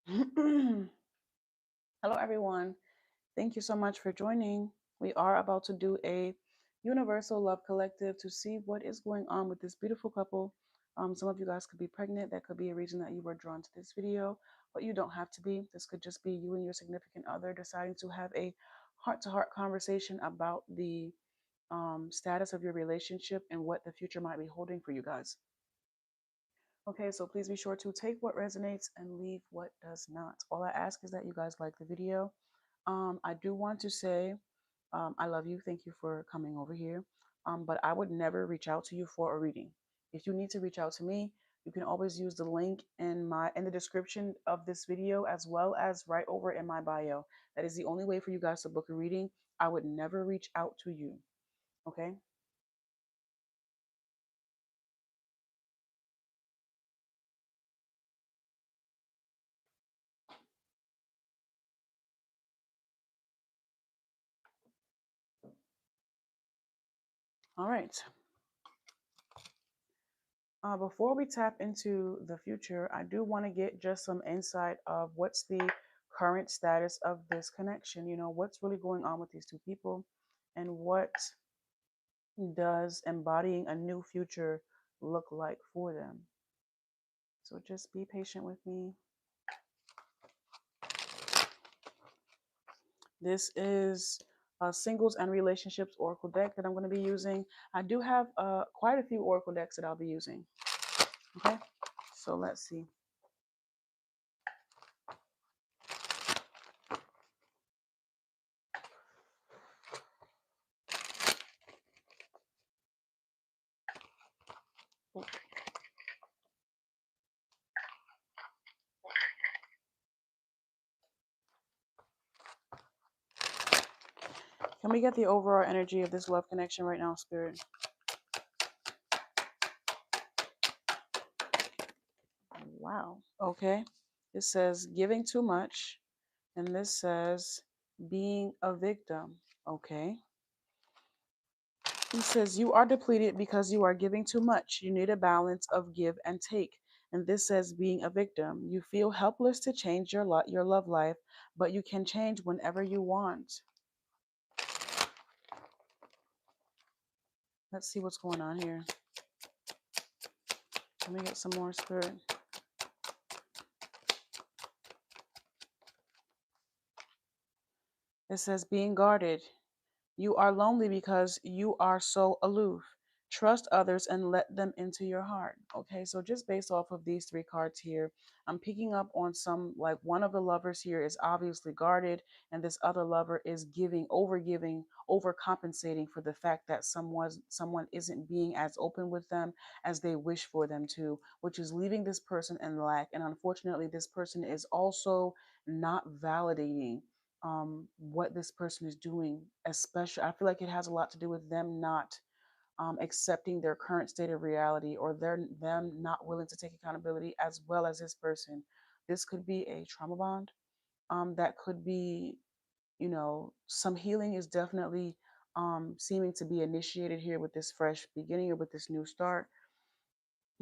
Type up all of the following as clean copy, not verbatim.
Hello, everyone. Thank you so much for joining. We are about to do a universal love collective to see what is going on with this beautiful couple. Some of you guys could be pregnant. That could be a reason that you were drawn to this video, but you don't have to be. This could just be you and your significant other deciding to have a heart to heart conversation about the status of your relationship and what the future might be holding for you guys. Okay, so please be sure to take what resonates and leave what does not. All I ask is that you guys like the video. I do want to say I love you. Thank you for coming over here. But I would never reach out to you for a reading. If you need to reach out to me, you can always use the link in the description of this video as well as right over in my bio. That is the only way for you guys to book a reading. I would never reach out to you. Okay? All right. Before we tap into the future, I do want to get just some insight of what's the current status of this connection. You know, what's really going on with these two people, and what does embodying a new future look like for them? So just be patient with me. This is a singles and relationships oracle deck that I'm going to be using. I do have quite a few oracle decks that I'll be using. Okay, so let's see. Can we get the overall energy of this love connection right now, Spirit? Wow. Okay. It says giving too much, and this says being a victim. Okay. He says you are depleted because you are giving too much. You need a balance of give and take. And this says being a victim. You feel helpless to change your love life, but you can change whenever you want. Let's see what's going on here. Let me get some more, Spirit. It says being guarded. You are lonely because you are so aloof. Trust others and let them into your heart. Okay, so just based off of these three cards here, I'm picking up on some, like, one of the lovers here is obviously guarded, and this other lover is giving, overcompensating for the fact that someone isn't being as open with them as they wish for them to, which is leaving this person in lack. And unfortunately, this person is also not validating what this person is doing. Especially, I feel like it has a lot to do with them not accepting their current state of reality, or them not willing to take accountability, as well as this person. This could be a trauma bond. That could be, some healing is definitely seeming to be initiated here with this fresh beginning or with this new start.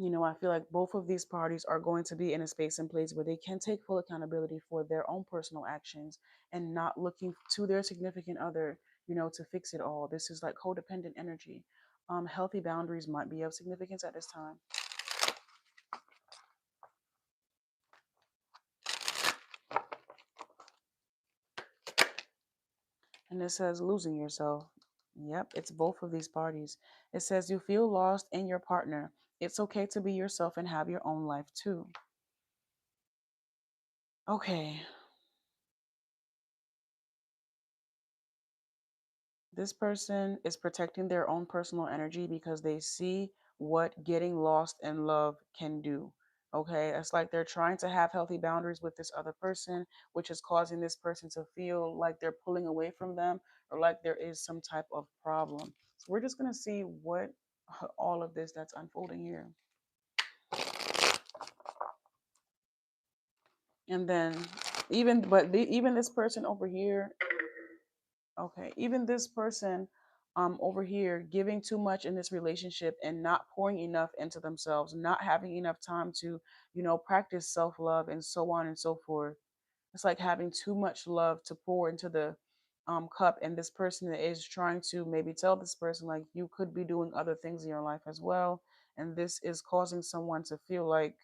I feel like both of these parties are going to be in a space and place where they can take full accountability for their own personal actions and not looking to their significant other, to fix it all. This is like codependent energy. Healthy boundaries might be of significance at this time. And it says losing yourself. Yep, it's both of these parties. It says you feel lost in your partner. It's okay to be yourself and have your own life too. Okay. This person is protecting their own personal energy because they see what getting lost in love can do. Okay, it's like they're trying to have healthy boundaries with this other person, which is causing this person to feel like they're pulling away from them, or like there is some type of problem. So we're just going to see what all of this that's unfolding here. And then even this person over here, okay, even this person over here giving too much in this relationship and not pouring enough into themselves, not having enough time to, practice self-love and so on and so forth. It's like having too much love to pour into the cup, and this person is trying to maybe tell this person like you could be doing other things in your life as well, and this is causing someone to feel like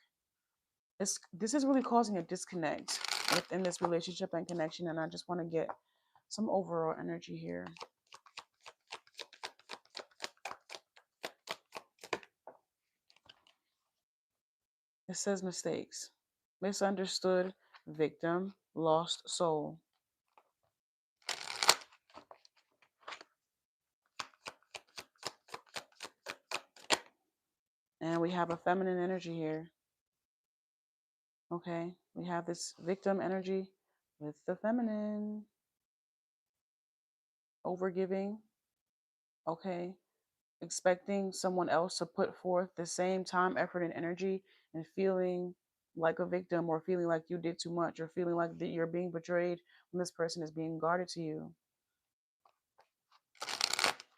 this is really causing a disconnect within this relationship and connection. And I just want to get some overall energy here. It says mistakes, misunderstood, victim, lost soul. And we have a feminine energy here. Okay, we have this victim energy with the feminine, overgiving. Okay, expecting someone else to put forth the same time, effort, and energy, and feeling like a victim, or feeling like you did too much, or feeling like that you're being betrayed when this person is being guarded to you.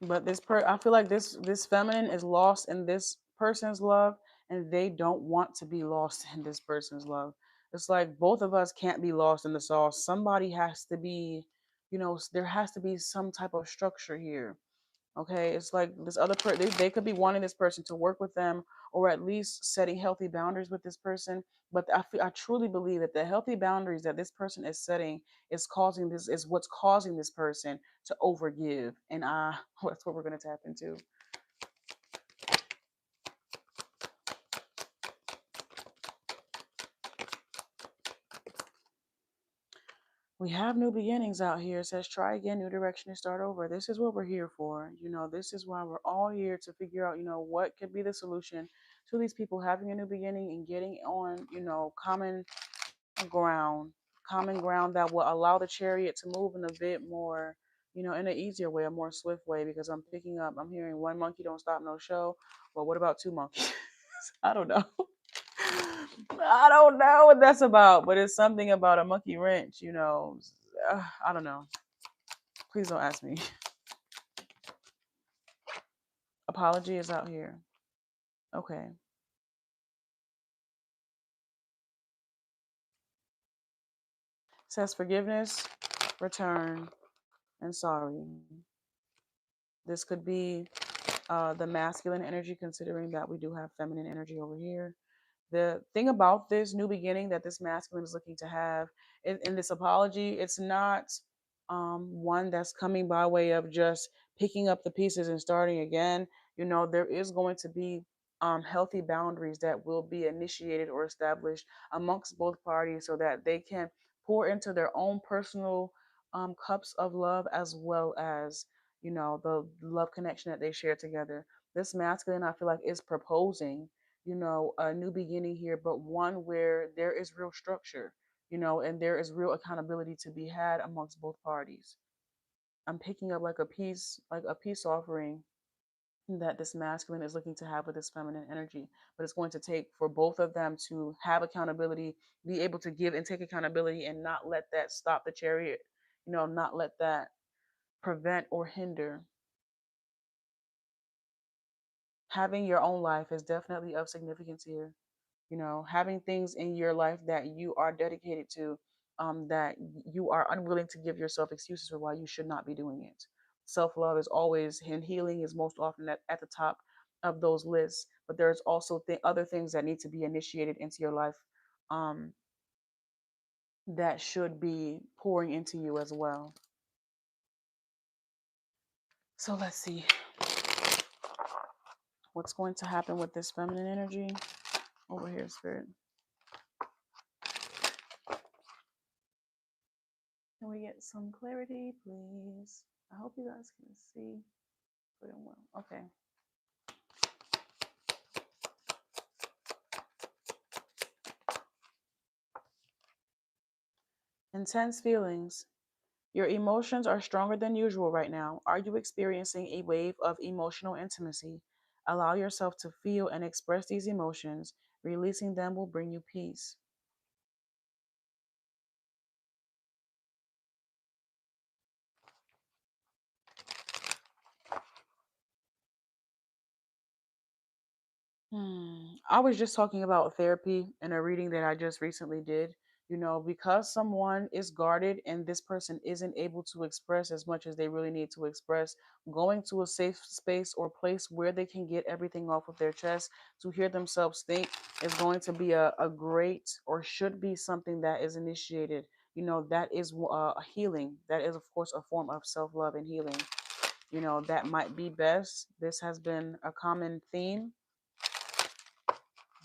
But I feel like this feminine is lost in this person's love, and they don't want to be lost in this person's love. It's like both of us can't be lost in the sauce. Somebody has to be, there has to be some type of structure here. Okay, it's like this they could be wanting this person to work with them, or at least setting healthy boundaries with this person. But I truly believe that the healthy boundaries that this person is setting is what's causing this person to overgive, and that's what we're going to tap into. We have new beginnings out here. It says try again, new direction, and start over. This is what we're here for. This is why we're all here to figure out, what could be the solution to these people having a new beginning and getting on, ground, common ground that will allow the chariot to move in a bit more, in an easier way, a more swift way. Because I'm hearing one monkey don't stop no show. Well, what about two monkeys? I don't know. I don't know what that's about, but it's something about a monkey wrench, I don't know. Please don't ask me. Apology is out here. Okay. It says forgiveness, return, and sorry. This could be the masculine energy, considering that we do have feminine energy over here. The thing about this new beginning that this masculine is looking to have in this apology, it's not one that's coming by way of just picking up the pieces and starting again. There is going to be healthy boundaries that will be initiated or established amongst both parties so that they can pour into their own personal cups of love, as well as the love connection that they share together. This masculine, I feel like, is proposing a new beginning here, but one where there is real structure, and there is real accountability to be had amongst both parties. I'm picking up like a peace offering that this masculine is looking to have with this feminine energy. But it's going to take for both of them to have accountability, be able to give and take accountability, and not let that stop the chariot, not let that prevent or hinder. Having your own life is definitely of significance here. Having things in your life that you are dedicated to, that you are unwilling to give yourself excuses for why you should not be doing it. Self-love is always, and healing is most often at the top of those lists, but there's also other things that need to be initiated into your life, um, that should be pouring into you as well. So let's see what's going to happen with this feminine energy over here, Spirit. Can we get some clarity, please? I hope you guys can see. Put in well. Okay. Intense feelings. Your emotions are stronger than usual right now. Are you experiencing a wave of emotional intimacy? Allow yourself to feel and express these emotions. Releasing them will bring you peace. I was just talking about therapy in a reading that I just recently did. Because someone is guarded and this person isn't able to express as much as they really need to express, going to a safe space or place where they can get everything off of their chest to hear themselves think is going to be a great, or should be something that is initiated. That is a healing. That is, of course, a form of self love and healing. That might be best. This has been a common theme,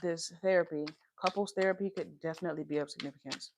this therapy. Couples therapy could definitely be of significance.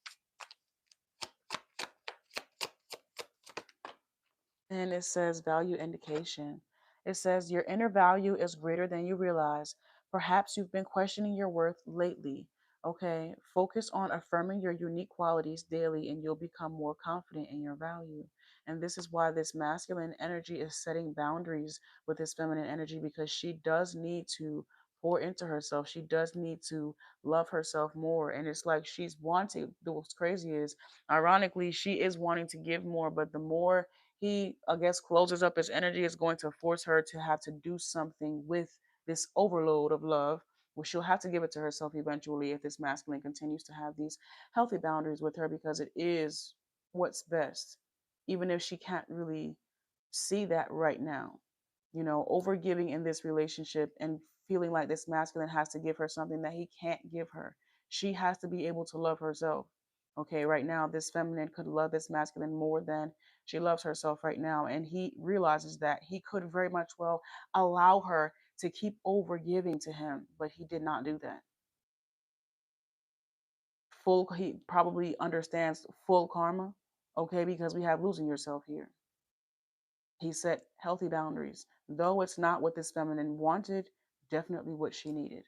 And it says value indication. It says your inner value is greater than you realize. Perhaps you've been questioning your worth lately. Okay, focus on affirming your unique qualities daily and you'll become more confident in your value. And this is why this masculine energy is setting boundaries with this feminine energy, because she does need to pour into herself. She does need to love herself more. And it's like she's wanting, what's crazy is, ironically, she is wanting to give more, but the more he, I guess, closes up his energy, is going to force her to have to do something with this overload of love, which she'll have to give it to herself eventually if this masculine continues to have these healthy boundaries with her, because it is what's best, even if she can't really see that right now. Overgiving in this relationship and feeling like this masculine has to give her something that he can't give her. She has to be able to love herself. Okay, right now, this feminine could love this masculine more than she loves herself right now. And he realizes that he could very much well allow her to keep over giving to him, but he did not do that. He probably understands full karma, okay, because we have losing yourself here. He set healthy boundaries. Though it's not what this feminine wanted, definitely what she needed.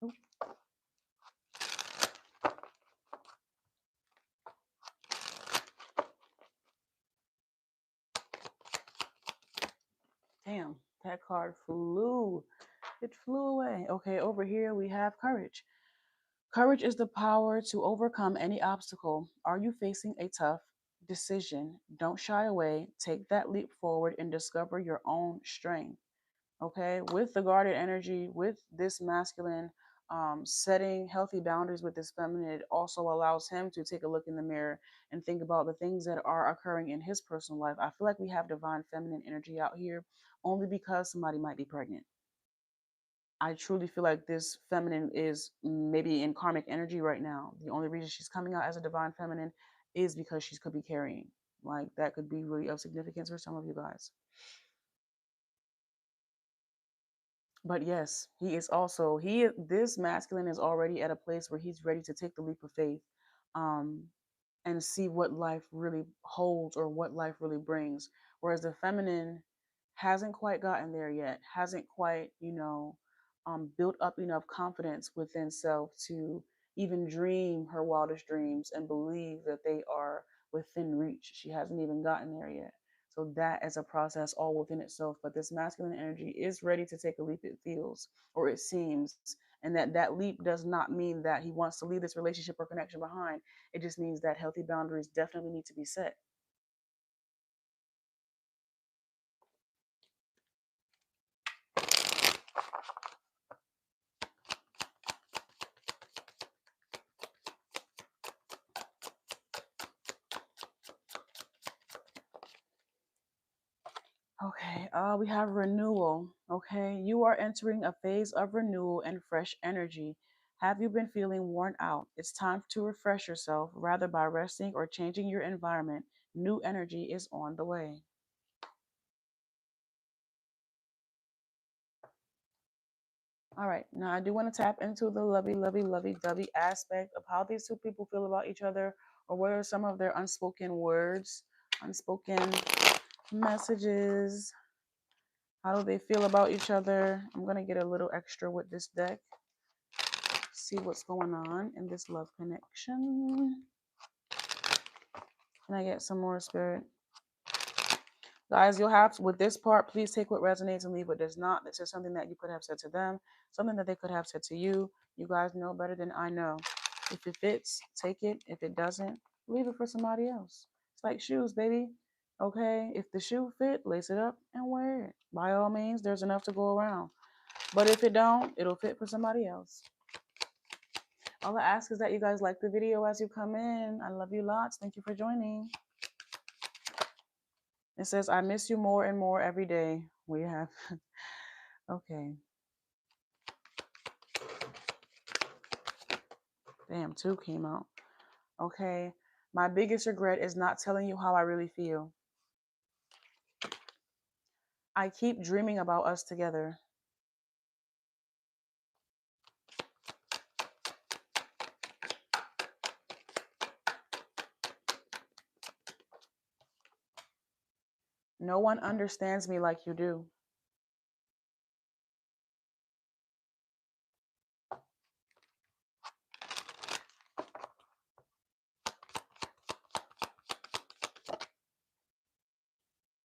Ooh, damn, that card flew. It flew away. Okay, over here we have courage. Courage is the power to overcome any obstacle. Are you facing a tough decision? Don't shy away. Take that leap forward and discover your own strength. Okay, with the guarded energy, with this masculine, setting healthy boundaries with this feminine, it also allows him to take a look in the mirror and think about the things that are occurring in his personal life. I feel like we have divine feminine energy out here only because somebody might be pregnant. I truly feel like this feminine is maybe in karmic energy right now. The only reason she's coming out as a divine feminine is because she could be carrying. Like, that could be really of significance for some of you guys. But yes, he is also, this masculine is already at a place where he's ready to take the leap of faith, um and see what life really holds or what life really brings, whereas the feminine hasn't quite gotten there yet, hasn't quite, built up enough confidence within self to even dream her wildest dreams and believe that they are within reach. She hasn't even gotten there yet. So that is a process all within itself. But this masculine energy is ready to take a leap, it feels, or it seems. And that leap does not mean that he wants to leave this relationship or connection behind. It just means that healthy boundaries definitely need to be set. Okay, we have renewal. Okay, you are entering a phase of renewal and fresh energy. Have you been feeling worn out? It's time to refresh yourself, rather by resting or changing your environment. New energy is on the way. All right, now I do want to tap into the lovey aspect of how these two people feel about each other, or what are some of their unspoken words, unspoken messages. How do they feel about each other? I'm going to get a little extra with this deck, see what's going on in this love connection. Can I get some more, Spirit? Guys, you'll have with this part, please take what resonates and leave what does not. This is something that you could have said to them, something that they could have said to you. You guys know better than I know. If it fits, take it. If it doesn't, leave it for somebody else. It's like shoes, baby. Okay, if the shoe fit, lace it up and wear it. By all means, there's enough to go around. But if it don't, it'll fit for somebody else. All I ask is that you guys like the video as you come in. I love you lots. Thank you for joining. It says, I miss you more and more every day. We have, okay. Damn, two came out. Okay. My biggest regret is not telling you how I really feel. I keep dreaming about us together. No one understands me like you do.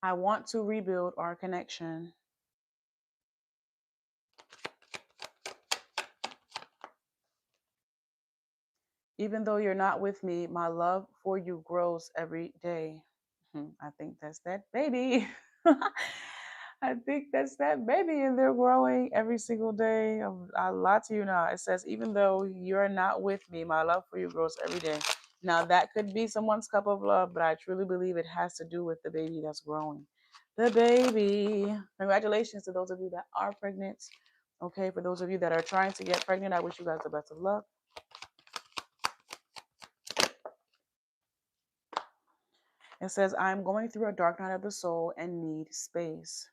I want to rebuild our connection. Even though you're not with me, my love for you grows every day. I think that's that baby. I think that's that baby, and they're growing every single day. I lie to you now. It says, even though you're not with me, my love for you grows every day. Now, that could be someone's cup of love, but I truly believe it has to do with the baby that's growing. The baby. Congratulations to those of you that are pregnant. Okay, for those of you that are trying to get pregnant, I wish you guys the best of luck. It says, I'm going through a dark night of the soul and need space.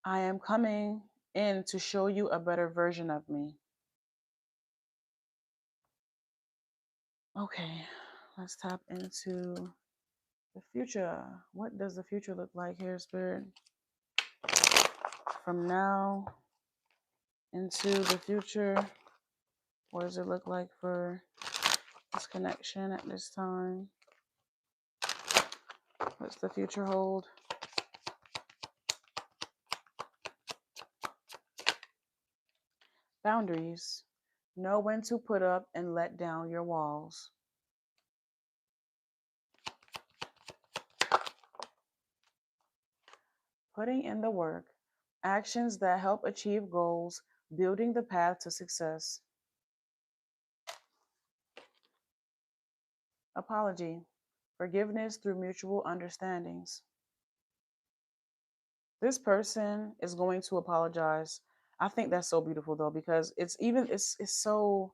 I am coming in to show you a better version of me. Okay, let's tap into the future. What does the future look like here, Spirit? From now into the future, what does it look like for this connection at this time? What's the future hold? Boundaries. Know when to put up and let down your walls. Putting in the work. Actions that help achieve goals, building the path to success. Apology. Forgiveness through mutual understandings. This person is going to apologize. I think that's so beautiful though, because it's so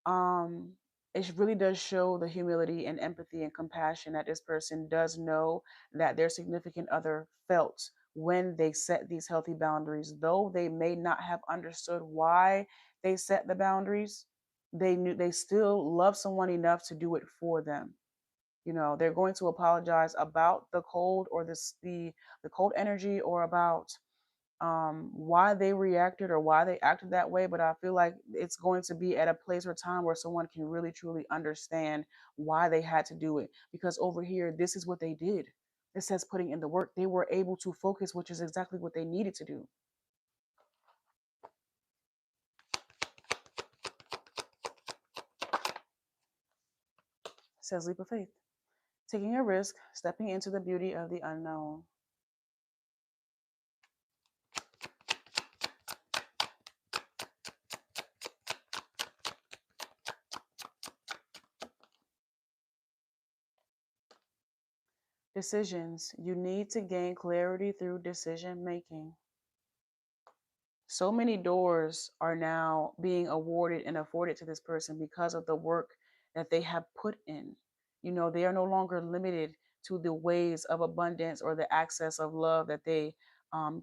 um it really does show the humility and empathy and compassion that this person does know that their significant other felt when they set these healthy boundaries. Though they may not have understood why they set the boundaries, they knew they still love someone enough to do it for them. You know, they're going to apologize about the cold or the cold energy, or about why they reacted or why they acted that way. But I feel like it's going to be at a place or time where someone can really truly understand why they had to do it. Because over here, this is what they did. It says putting in the work. They were able to focus, which is exactly what they needed to do. It says leap of faith. Taking a risk, stepping into the beauty of the unknown. Decisions. You need to gain clarity through decision making. So many doors are now being awarded and afforded to this person because of the work that they have put in. You know, they are no longer limited to the ways of abundance or the access of love that they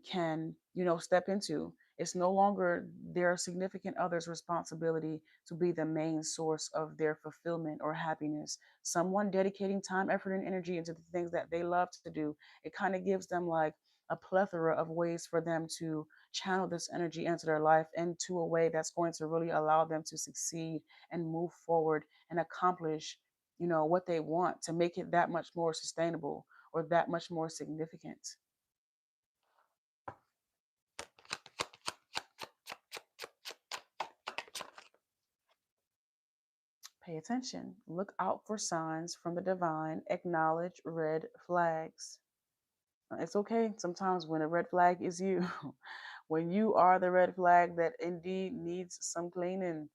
can, you know, step into. It's no longer their significant other's responsibility to be the main source of their fulfillment or happiness. Someone dedicating time, effort, and energy into the things that they love to do, it kind of gives them like a plethora of ways for them to channel this energy into their life into a way that's going to really allow them to succeed and move forward and accomplish, what they want, to make it that much more sustainable or that much more significant. Pay attention. Look out for signs from the divine. Acknowledge red flags. It's okay sometimes when a red flag is you. When you are the red flag that indeed needs some cleaning.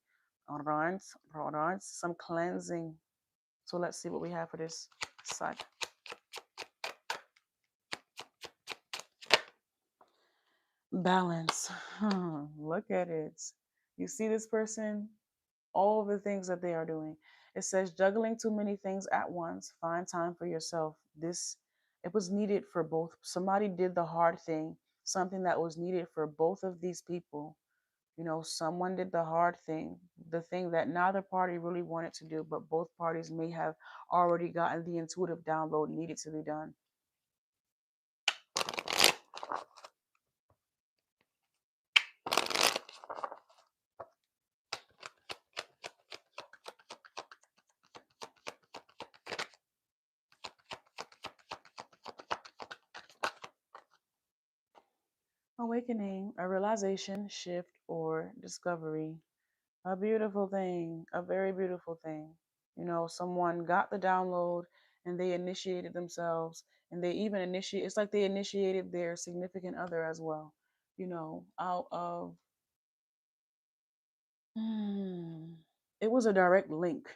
Alright, alright, some cleansing. So let's see what we have for this side. Balance. Look at it. You see this person, all of the things that they are doing. It says juggling too many things at once. Find time for yourself. This, it was needed for both. Somebody did the hard thing, something that was needed for both of these people. Someone did the hard thing, the thing that neither party really wanted to do, but both parties may have already gotten the intuitive download needed to be done. Awakening, a realization, shift, or discovery. A beautiful thing, a very beautiful thing. Someone got the download and they initiated themselves, and they even initiate, it's like they initiated their significant other as well, out of Hmm. It was a direct link.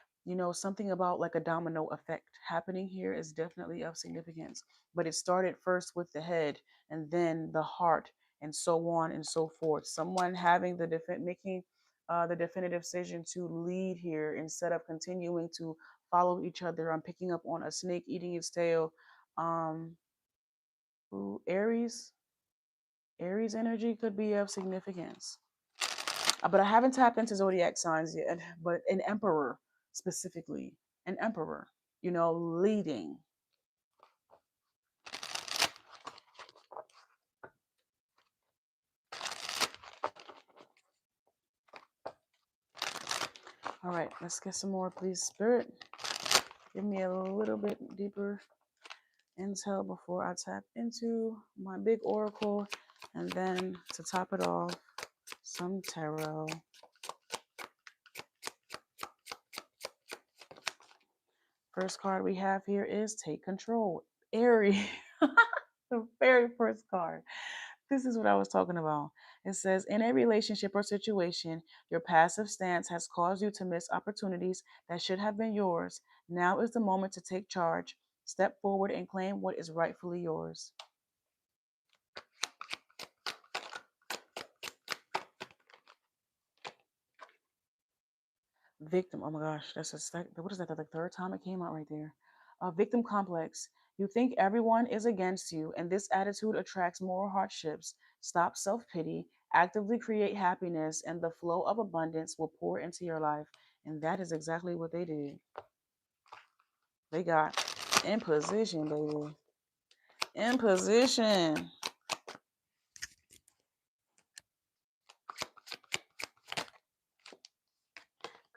Something about like a domino effect happening here is definitely of significance. But it started first with the head and then the heart and so on and so forth. Someone having making the definitive decision to lead here instead of continuing to follow each other. I'm picking up on a snake eating its tail. Um, ooh, Aries energy could be of significance. But I haven't tapped into zodiac signs yet. But an emperor specifically, an emperor, leading. All right, let's get some more, please. Spirit, give me a little bit deeper intel before I tap into my big oracle. And then to top it off, some tarot. First card we have here is Take Control. Aries. The very first card. This is what I was talking about. It says, in a relationship or situation, your passive stance has caused you to miss opportunities that should have been yours. Now is the moment to take charge. Step forward and claim what is rightfully yours. Victim. Oh my gosh, what is that? The third time it came out right there. Victim complex. You think everyone is against you, and this attitude attracts more hardships. Stop self pity. Actively create happiness, and the flow of abundance will pour into your life. And that is exactly what they did. They got in position, baby. In position.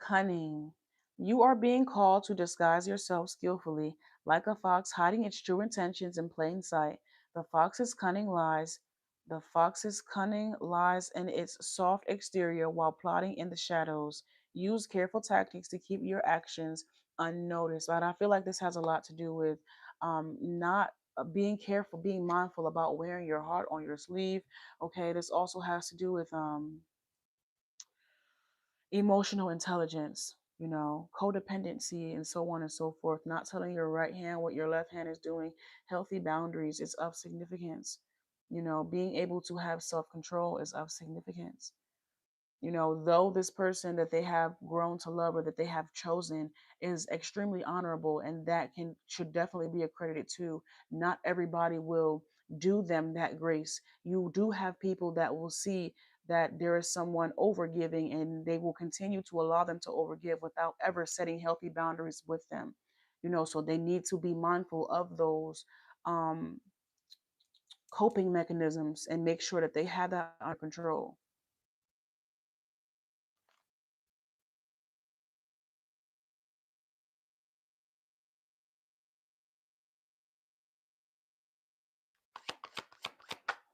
Cunning. You are being called to disguise yourself skillfully, like a fox hiding its true intentions in plain sight. The fox's cunning lies. The fox's cunning lies in its soft exterior while plotting in the shadows. Use careful tactics to keep your actions unnoticed. But I feel like this has a lot to do with not being careful, being mindful about wearing your heart on your sleeve. Okay, this also has to do with emotional intelligence, codependency, and so on and so forth. Not telling your right hand what your left hand is doing. Healthy boundaries is of significance. Being able to have self control is of significance. Though this person that they have grown to love or that they have chosen is extremely honorable, and that can should definitely be accredited to, not everybody will do them that grace. You do have people that will see that there is someone overgiving, and they will continue to allow them to overgive without ever setting healthy boundaries with them. So they need to be mindful of those um coping mechanisms and make sure that they have that under control.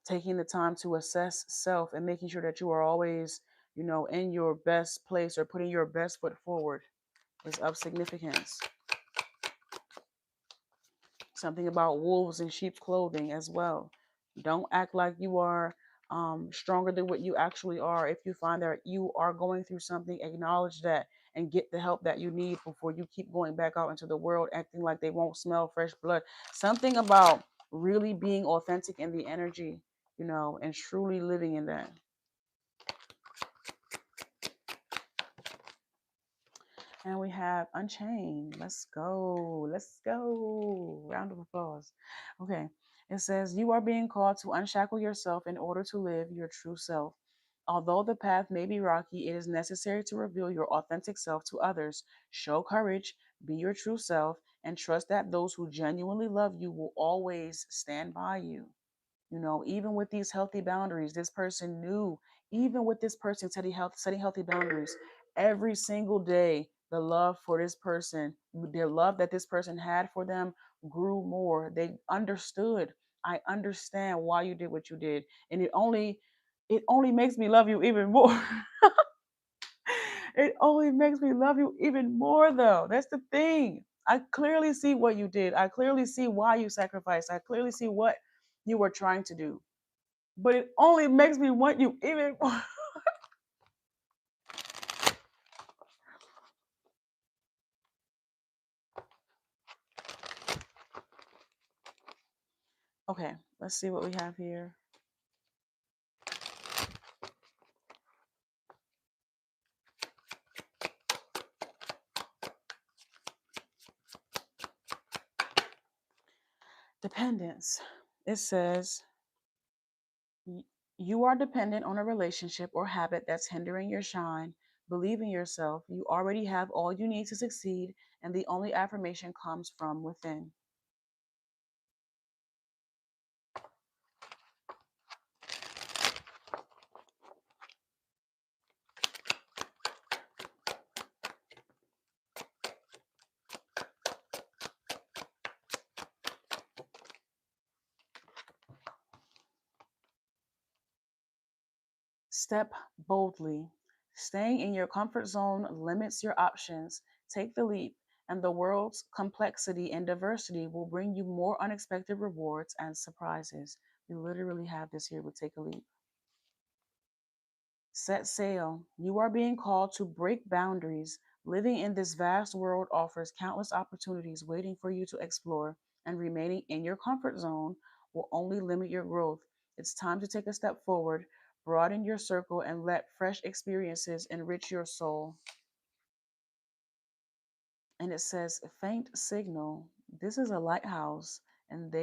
Taking the time to assess self and making sure that you are always, in your best place or putting your best foot forward is of significance. Something about wolves in sheep's clothing as well. Don't act like you are stronger than what you actually are. If you find that you are going through something, acknowledge that and get the help that you need before you keep going back out into the world acting like they won't smell fresh blood. Something about really being authentic in the energy, and truly living in that. And we have Unchained. Let's go. Let's go. Round of applause. Okay. It says, you are being called to unshackle yourself in order to live your true self. Although the path may be rocky, it is necessary to reveal your authentic self to others. Show courage, be your true self, and trust that those who genuinely love you will always stand by you. Even with these healthy boundaries, this person knew, even with this person setting healthy boundaries, every single day, the love for this person, the love that this person had for them grew more. They understood. I understand why you did what you did. And it only makes me love you even more. It only makes me love you even more though. That's the thing. I clearly see what you did. I clearly see why you sacrificed. I clearly see what you were trying to do, but it only makes me want you even more. Okay, let's see what we have here. Dependence. It says you are dependent on a relationship or habit that's hindering your shine. Believe in yourself. You already have all you need to succeed, and the only affirmation comes from within. Step boldly. Staying in your comfort zone limits your options. Take the leap, and the world's complexity and diversity will bring you more unexpected rewards and surprises. We literally have this here with Take a Leap. Set sail. You are being called to break boundaries. Living in this vast world offers countless opportunities waiting for you to explore, and remaining in your comfort zone will only limit your growth. It's time to take a step forward, broaden your circle, and let fresh experiences enrich your soul. And it says, faint signal. This is a lighthouse, and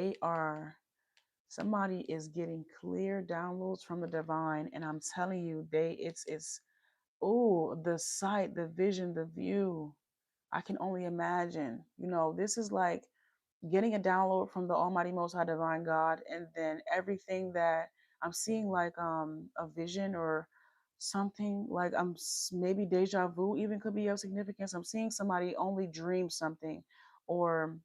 somebody is getting clear downloads from the divine. And I'm telling you, it's oh, the sight, the vision, the view. I can only imagine. This is like getting a download from the Almighty Most High Divine God, and then everything that I'm seeing, like a vision or something, like maybe deja vu even could be of significance. I'm seeing somebody only dream something, or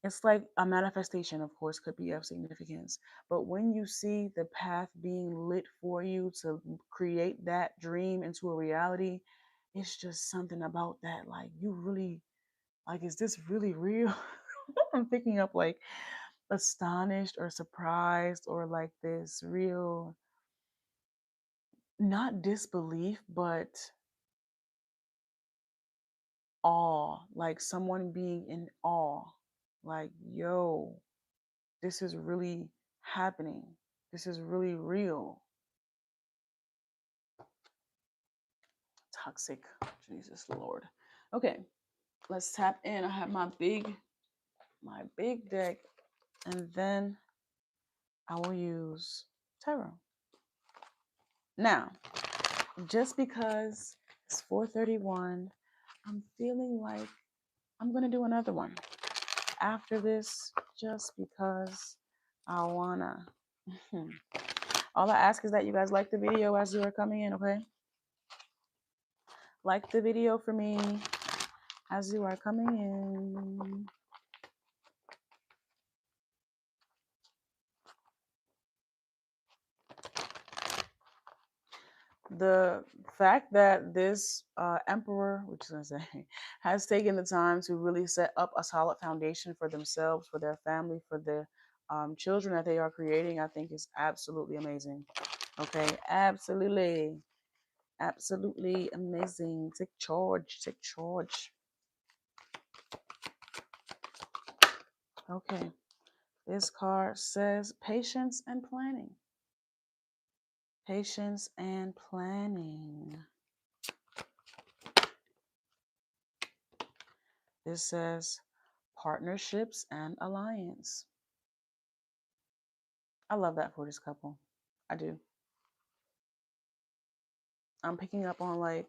it's like a manifestation, of course, could be of significance. But when you see the path being lit for you to create that dream into a reality, it's just something about that. Like, you really, like, is this really real? I'm picking up like astonished or surprised, or like this real, not disbelief, but awe, like someone being in awe. Like, yo, this is really happening. This is really real. Toxic. Jesus Lord. Okay, let's tap in. I have my big deck, and then I will use tarot. Now, just because it's 4:31, I'm feeling like I'm gonna do another one after this, just because I wanna. All I ask is that you guys like the video as you are coming in, okay? Like the video for me as you are coming in. The fact that this emperor, which is gonna say, has taken the time to really set up a solid foundation for themselves, for their family, for the children that they are creating, I think is absolutely amazing. Okay, absolutely, absolutely amazing. Take charge, take charge. Okay, this card says patience and planning. Patience and planning. This says partnerships and alliance. I love that for this couple. I do. I'm picking up on like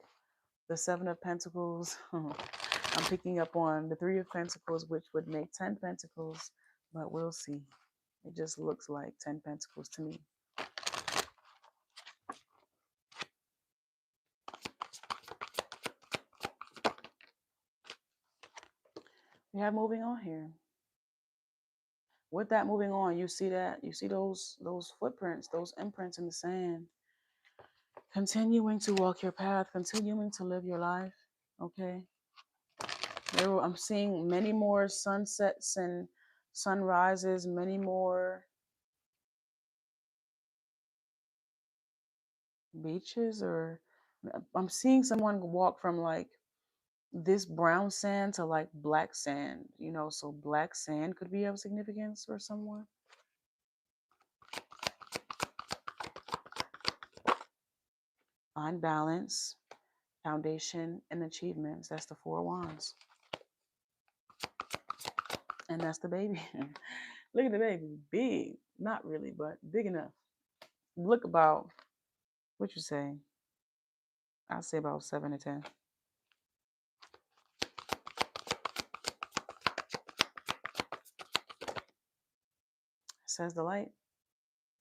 the Seven of Pentacles. I'm picking up on the Three of Pentacles, which would make 10 Pentacles, but we'll see. It just looks like 10 Pentacles to me. We have moving on here. With that moving on, you see that? You see those footprints, those imprints in the sand. Continuing to walk your path, continuing to live your life, okay? I'm seeing many more sunsets and sunrises, many more beaches, or I'm seeing someone walk from like this brown sand to like black sand, you know, so black sand could be of significance for someone. Find balance, foundation, and achievements. That's the Four of Wands. And that's the baby. Look at the baby. Big. Not really, but big enough. Look about, what you say? I'd say about 7 to 10. Says the light.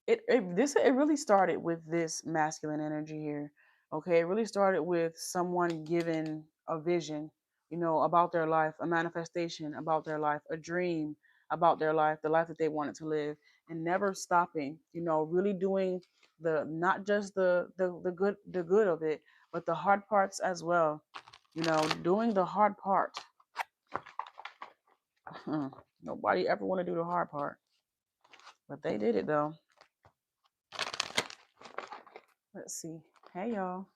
It really started with this masculine energy here. Okay, it really started with someone given a vision, you know, about their life, a manifestation about their life, a dream about their life, the life that they wanted to live, and never stopping, you know, really doing the, not just the good of it, but the hard parts as well, you know, doing the hard part. Nobody ever want to do the hard part, but they did it though. Let's see. Hey, y'all.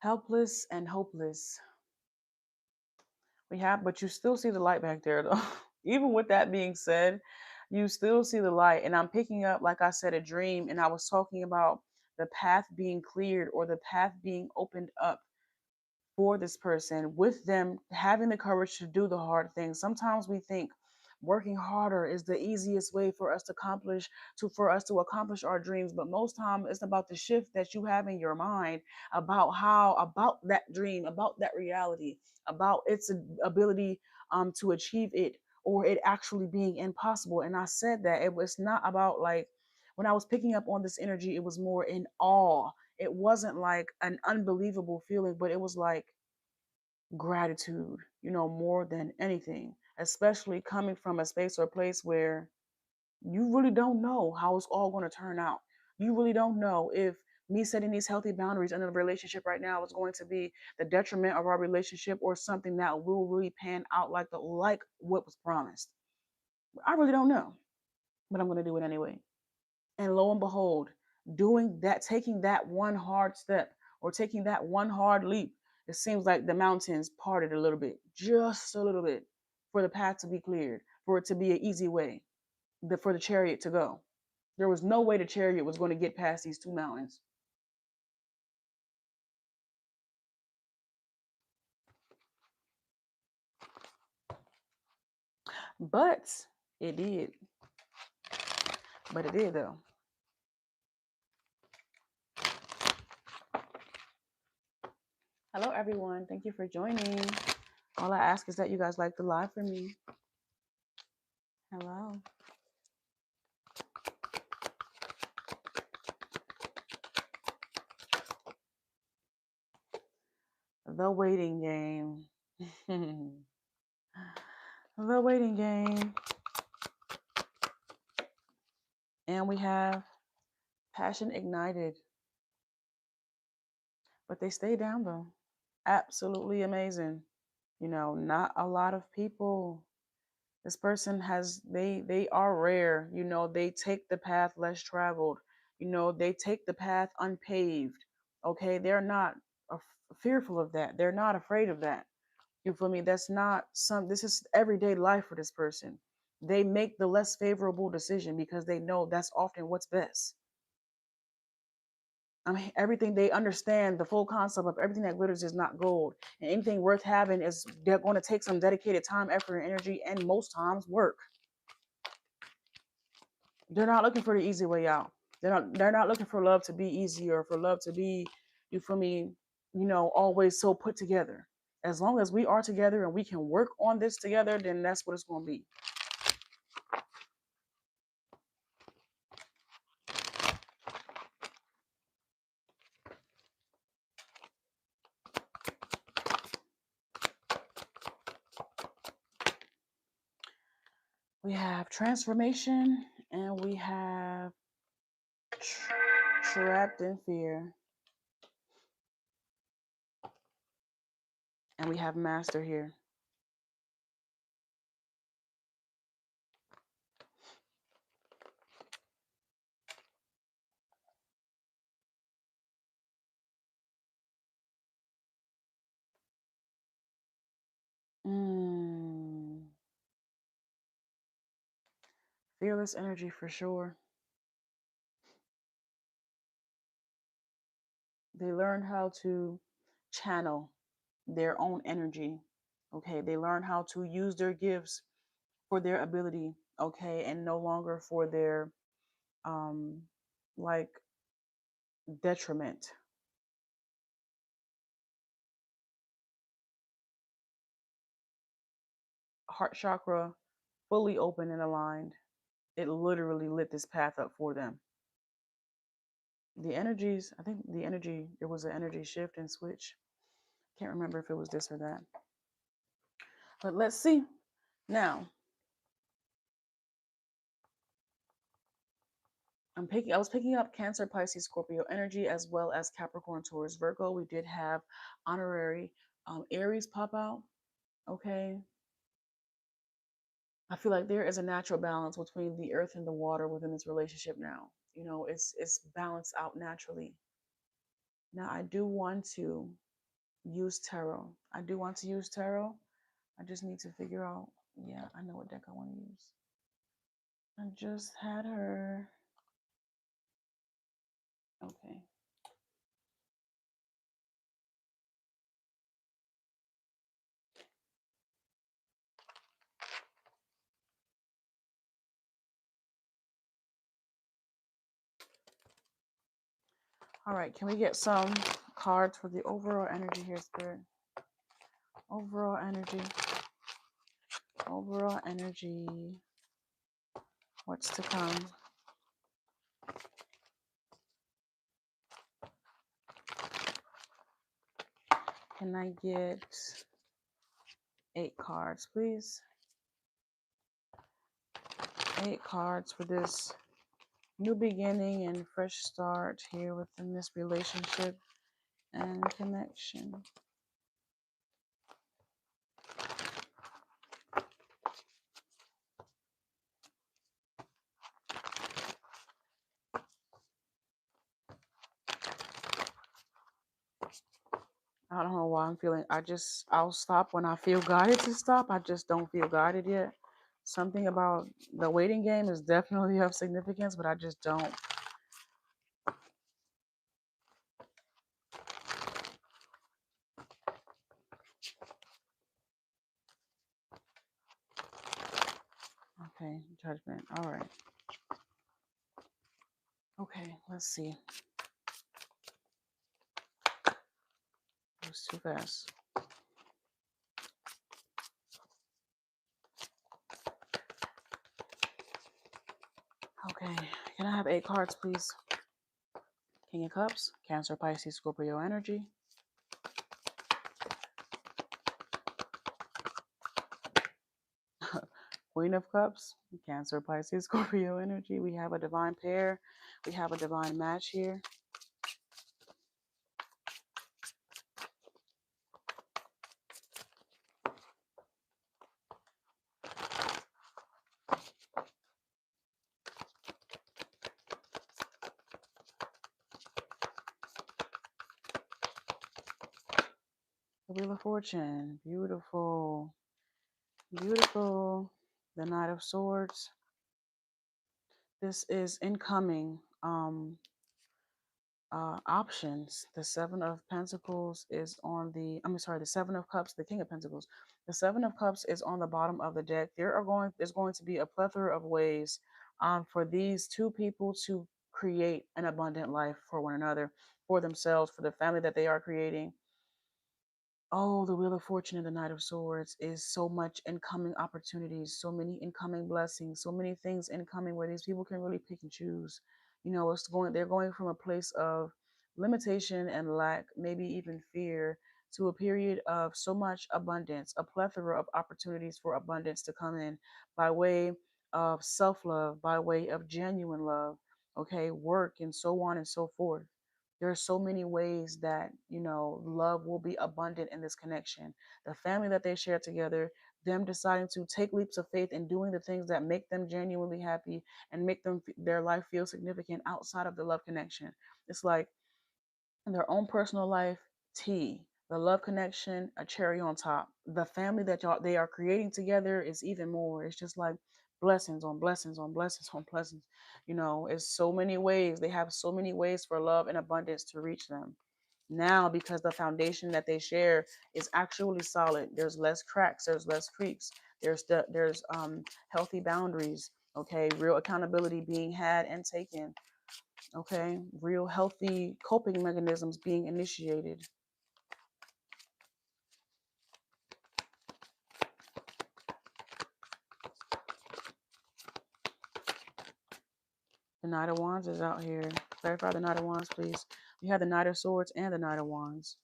Helpless and hopeless. But you still see the light back there, though. Even with that being said, you still see the light. And I'm picking up, like I said, a dream. And I was talking about the path being cleared or the path being opened up for this person, with them having the courage to do the hard things. Sometimes we think working harder is the easiest way for us to accomplish our dreams, but most time it's about the shift that you have in your mind about about that dream, about that reality, about its ability to achieve it, or it actually being impossible. And I said that it was not about, like, when I was picking up on this energy, it was more in awe. It wasn't like an unbelievable feeling, but it was like gratitude, you know, more than anything, especially coming from a space or place where you really don't know how it's all going to turn out. You really don't know if me setting these healthy boundaries in a relationship right now is going to be the detriment of our relationship, or something that will really pan out like what was promised. I really don't know, but I'm going to do it anyway. And lo and behold, doing that, taking that one hard step or taking that one hard leap, it seems like the mountains parted a little bit, just a little bit, for the path to be cleared, for it to be an easy way, for the chariot to go. There was no way the chariot was going to get past these two mountains. But it did. But it did though. Hello everyone. Thank you for joining. All I ask is that you guys like the live for me. Hello. The waiting game. The waiting game. And we have passion ignited. But they stay down though. Absolutely amazing. You know, not a lot of people. This person has they are rare. You know, they take the path less traveled. You know, they take the path unpaved. Okay, they're not fearful of that. They're not afraid of that. You feel me? That's not some. This is everyday life for this person. They make the less favorable decision because they know that's often what's best. I mean, everything they understand the full concept of everything that glitters is not gold, and anything worth having is they're going to take some dedicated time, effort, and energy, and most times work. They're not looking for the easy way out. They're not looking for love to be easy or for love to be, you feel me, you know, always so put together. As long as we are together and we can work on this together, then that's what it's going to be. We have transformation and we have trapped in fear. And we have master here. Fearless energy for sure. They learn how to channel their own energy. Okay. They learn how to use their gifts for their ability. Okay. And no longer for their um like detriment. Heart chakra fully open and aligned. It literally lit this path up for them. The energies, I think the energy, there was an energy shift and switch. Can't remember if it was this or that. But let's see. Now, I was picking up Cancer, Pisces, Scorpio energy, as well as Capricorn, Taurus, Virgo. We did have honorary Aries pop out. Okay. I feel like there is a natural balance between the earth and the water within this relationship now. You know, it's balanced out naturally. Now I do want to use tarot. I do want to use tarot. I just need to figure out, yeah, I know what deck I want to use. I just had her. Okay. All right, can we get some cards for the overall energy here, Spirit? Overall energy. Overall energy. What's to come? Can I get 8 cards, please? 8 cards for this new beginning and fresh start here within this relationship and connection. I don't know why I'm feeling, I'll stop when I feel guided to stop. I just don't feel guided yet. Something about the waiting game is definitely of significance, but I just don't. Okay, judgment. All right. Okay, let's see. It was too fast. Okay, can I have 8 cards, please? King of Cups, Cancer, Pisces, Scorpio energy. Queen of Cups, Cancer, Pisces, Scorpio energy. We have a divine pair. We have a divine match here. The Wheel of Fortune, beautiful, beautiful. The Knight of Swords. This is incoming options. The Seven of Pentacles is on the, the Seven of Cups, the King of Pentacles. The Seven of Cups is on the bottom of the deck. There's going to be a plethora of ways for these two people to create an abundant life for one another, for themselves, for the family that they are creating. Oh, the Wheel of Fortune and the Knight of Swords is so much incoming opportunities, so many incoming blessings, so many things incoming where these people can really pick and choose. You know, they're going from a place of limitation and lack, maybe even fear, to a period of so much abundance, a plethora of opportunities for abundance to come in by way of self love, by way of genuine love, okay, work, and so on and so forth. There are so many ways that, you know, love will be abundant in this connection. The family that they share together, them deciding to take leaps of faith and doing the things that make them genuinely happy and make their life feel significant outside of the love connection. It's like in their own personal life, tea, the love connection, a cherry on top. The family that they are creating together is even more. It's just like blessings on blessings on blessings on blessings. You know, it's so many ways. They have so many ways for love and abundance to reach them. Now, because the foundation that they share is actually solid, there's less cracks, there's less creaks, there's healthy boundaries. Okay, real accountability being had and taken. Okay, real healthy coping mechanisms being initiated. The Knight of Wands is out here. Clarify the Knight of Wands, please. We have the Knight of Swords and the Knight of Wands.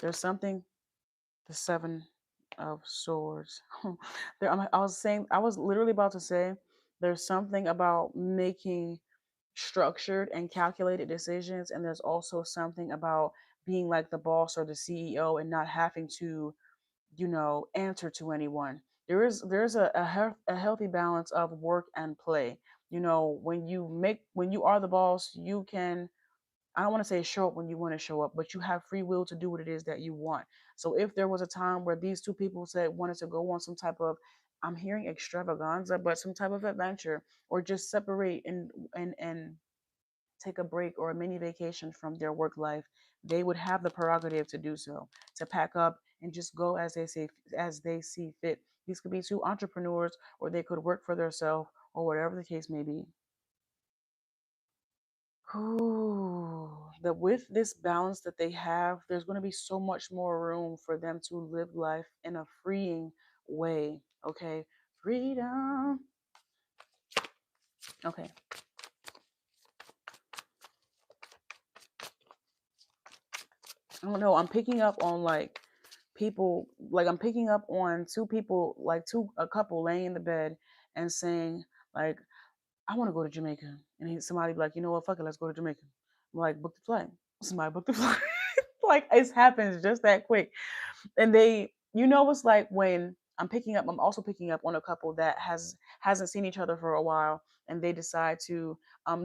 There's something, the Seven of Swords. I was literally about to say, there's something about making structured and calculated decisions, and there's also something about being like the boss or the CEO and not having to, you know, answer to anyone. There's a healthy balance of work and play. You know, when you are the boss, you can, I don't want to say show up when you want to show up, but you have free will to do what it is that you want. So if there was a time where these two people said wanted to go on some type of, I'm hearing extravaganza, but some type of adventure, or just separate and take a break or a mini vacation from their work life, they would have the prerogative to do so, to pack up and just go as they see fit. These could be two entrepreneurs, or they could work for themselves, or whatever the case may be. Ooh, that with this balance that they have, there's going to be so much more room for them to live life in a freeing way. Okay, freedom. Okay, I don't know. I'm picking up on like people, like I'm picking up on two people, like a couple laying in the bed and saying like, I want to go to Jamaica, and somebody be like, you know what, fuck it, let's go to Jamaica. I'm like, book the flight. Somebody book the flight. Like it happens just that quick. And they, you know, it's like when I'm also picking up on a couple that hasn't seen each other for a while, and they decide to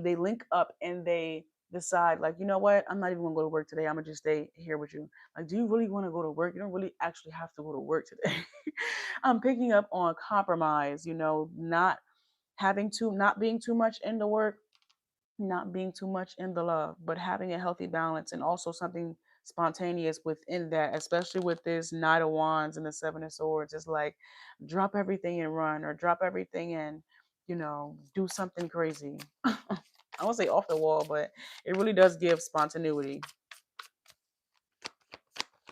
they link up and they decide like, you know what, I'm not even gonna go to work today, I'm gonna just stay here with you. Like, do you really want to go to work? You don't really actually have to go to work today. I'm picking up on compromise, you know, not being too much into work, not being too much in the love, but having a healthy balance, and also something spontaneous within that, especially with this Knight of Wands and the Seven of Swords. It's like drop everything and run, or drop everything and, you know, do something crazy. I won't say off the wall, but it really does give spontaneity.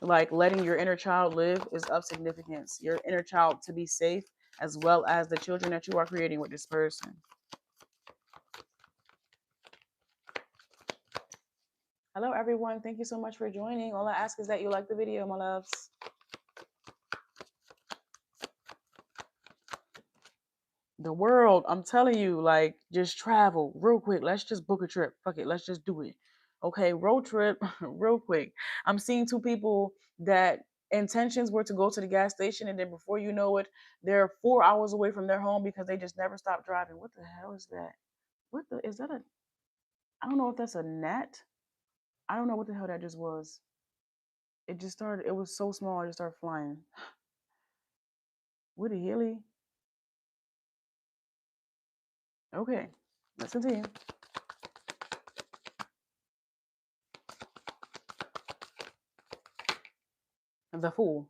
Like letting your inner child live is of significance. Your inner child to be safe, as well as the children that you are creating with this person. Hello, everyone. Thank you so much for joining. All I ask is that you like the video, my loves. The world, I'm telling you, like, just travel real quick. Let's just book a trip. Fuck it. Let's just do it. Okay, road trip real quick. I'm seeing two people that intentions were to go to the gas station, and then before you know it, they're 4 hours away from their home because they just never stopped driving. What the hell is that? What the is that a I don't know if that's a gnat. I don't know what the hell that just was. It just started, it was so small, it just started flying. What the hell? Okay, let's continue. The Fool.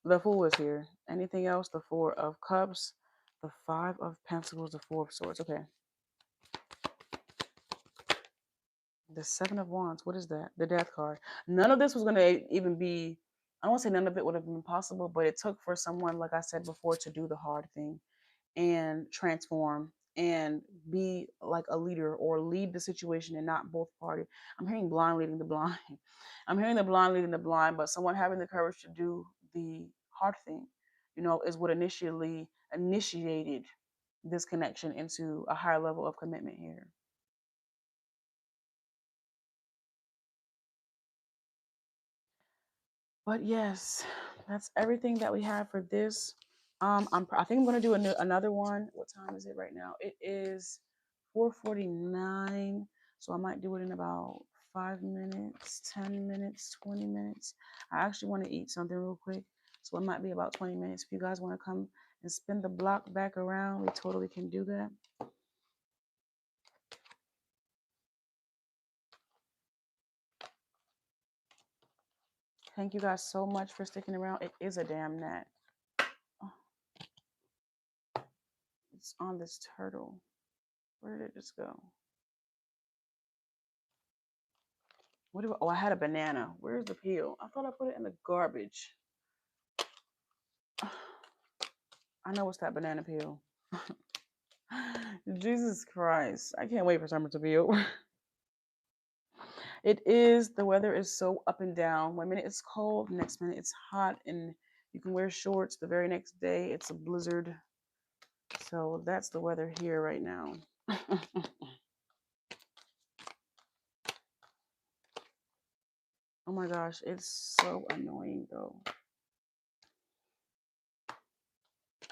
The Fool is here. Anything else? The Four of Cups, the Five of Pentacles, the Four of Swords. Okay. The Seven of Wands. What is that? The Death card. None of this was going to even be, I don't want to say none of it would have been possible, but it took for someone, like I said before, to do the hard thing and transform and be like a leader or lead the situation and not both parties. I'm hearing blind leading the blind. I'm hearing the blind leading the blind, but someone having the courage to do the hard thing, is what initially initiated this connection into a higher level of commitment here. But yes, that's everything that we have for this. I think I'm gonna do another one. What time is it right now? It is 4:49. So I might do it in about 5 minutes, 10 minutes, 20 minutes. I actually want to eat something real quick, so it might be about 20 minutes. If you guys want to come and spin the block back around, we totally can do that. Thank you guys so much for sticking around. It is a damn gnat. Oh, it's on this turtle. Where did it just go? Oh, I had a banana. Where's the peel? I thought I put it in the garbage. I know it's that banana peel. Jesus Christ. I can't wait for summer to be over. The weather is so up and down. 1 minute it's cold, next minute it's hot, and you can wear shorts. The very next day it's a blizzard. So that's the weather here right now. Oh my gosh, it's so annoying though.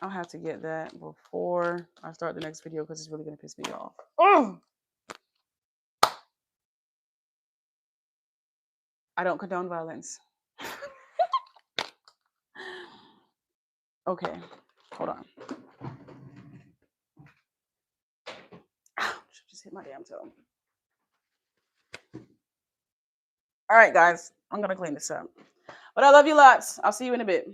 I'll have to get that before I start the next video because it's really going to piss me off. Oh! I don't condone violence. Okay, hold on. Ouch, just hit my damn toe. All right, guys, I'm going to clean this up. But I love you lots. I'll see you in a bit.